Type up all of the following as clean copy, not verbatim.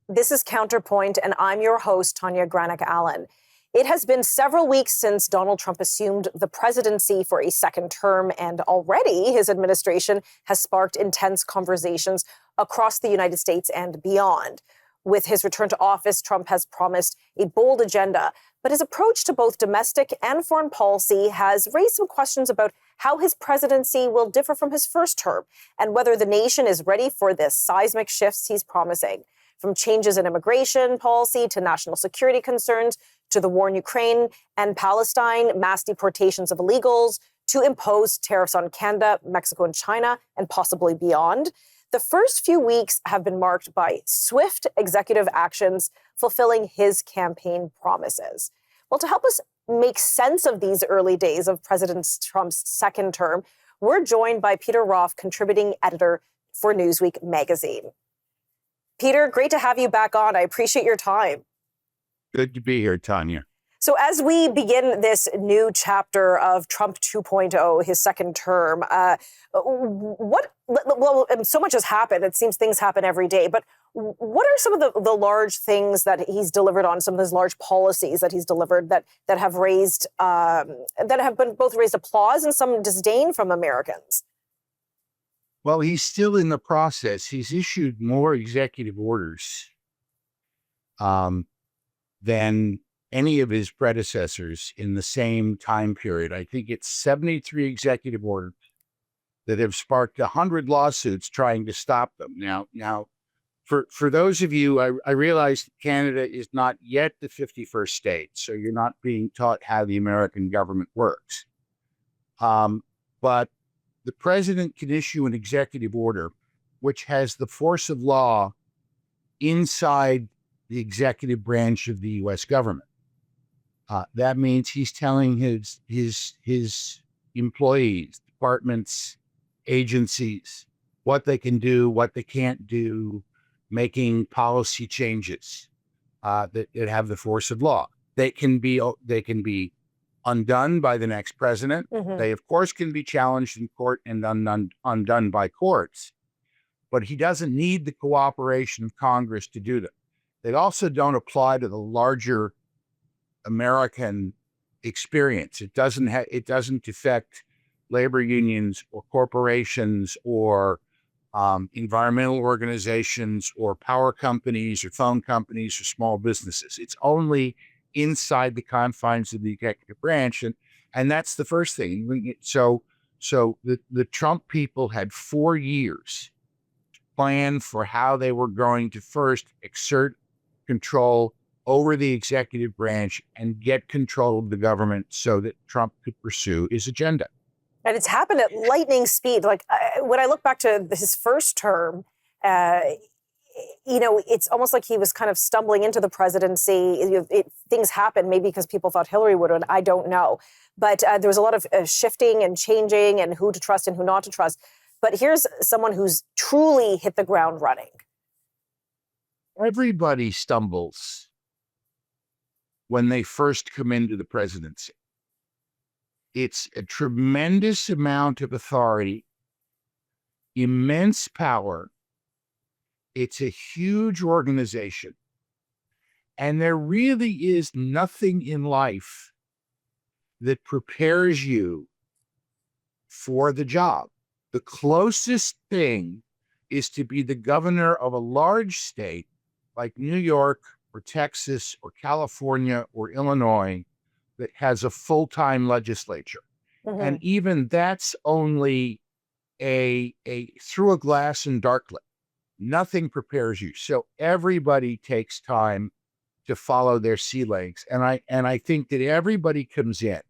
This is Counterpoint, and I'm your host, Tanya Allen. It has been several weeks since Donald Trump assumed the presidency for a second term, and already his administration has sparked intense conversations across the United States and beyond. With his return to office, Trump has promised a bold agenda, but his approach to both domestic and foreign policy has raised some questions about how his presidency will differ from his first term and whether the nation is ready for the seismic shifts he's promising. From changes in immigration policy to national security concerns, to the war in Ukraine and Palestine, mass deportations of illegals, to imposed tariffs on Canada, Mexico, and China, and possibly beyond. The first few weeks have been marked by swift executive actions fulfilling his campaign promises. Well, to help us make sense of these early days of President Trump's second term, we're joined by Peter Roff, contributing editor for Newsweek Magazine. Peter, great to have you back on. I appreciate your time. Good to be here, Tanya. So as we begin this new chapter of Trump 2.0, his second term, so much has happened. It seems things happen every day. But what are some of the large things that he's delivered on, some of those large policies that he's delivered that have raised, that have been both raised applause and some disdain from Americans? Well, he's still in the process. He's issued more executive orders than any of his predecessors in the same time period. I think it's 73 executive orders that have sparked 100 lawsuits trying to stop them. Now, for those of you, I realize Canada is not yet the 51st state, so you're not being taught how the American government works. But the president can issue an executive order which has the force of law inside the executive branch of the U.S. government. That means he's telling his employees, departments, agencies, what they can do, what they can't do, making policy changes that have the force of law. They can be undone by the next president. Mm-hmm. They, of course, can be challenged in court and undone by courts. But he doesn't need the cooperation of Congress to do them. They also don't apply to the larger American experience. It doesn't affect labor unions or corporations or environmental organizations or power companies or phone companies or small businesses. It's only inside the confines of the executive branch. And that's the first thing. So the Trump people had 4 years to plan for how they were going to first exert control over the executive branch and get control of the government so that Trump could pursue his agenda. And it's happened at lightning speed. Like when I look back to his first term, it's almost like he was kind of stumbling into the presidency. Things happened, maybe because people thought Hillary would win. I don't know. But there was a lot of shifting and changing and who to trust and who not to trust. But here's someone who's truly hit the ground running. Everybody stumbles when they first come into the presidency. It's a tremendous amount of authority, immense power. It's a huge organization. And there really is nothing in life that prepares you for the job. The closest thing is to be the governor of a large state like New York or Texas or California or Illinois that has a full-time legislature. Mm-hmm. And even that's only a through a glass and darkly. Nothing prepares you. So everybody takes time to follow their sea legs. And I think that everybody comes in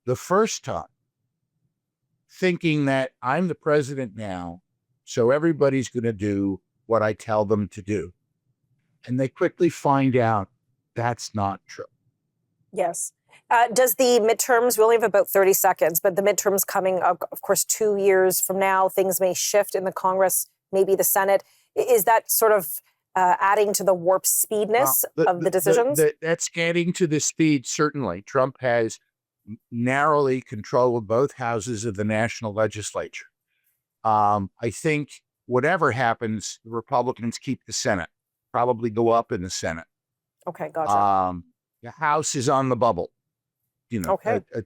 the first time thinking that I'm the president now, so everybody's going to do what I tell them to do. And they quickly find out that's not true. Yes. Does the midterms, we only have about 30 seconds, but the midterms coming, of course, 2 years from now, things may shift in the Congress, maybe the Senate. Is that sort of adding to the warp speedness of the decisions? That's adding to the speed, certainly. Trump has narrowly control of both houses of the national legislature. I think whatever happens, the Republicans keep the Senate. probably go up in the Senate. Okay, gotcha. The House is on the bubble. Okay. A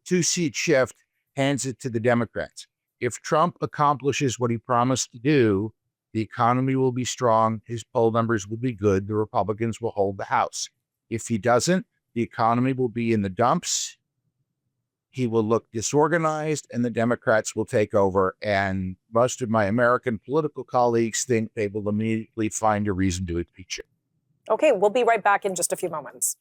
two-seat shift hands it to the Democrats. If Trump accomplishes what he promised to do, the economy will be strong, his poll numbers will be good, the Republicans will hold the House. If he doesn't, the economy will be in the dumps, he will look disorganized, and the Democrats will take over. And most of my American political colleagues think they will immediately find a reason to impeach him. Okay, we'll be right back in just a few moments.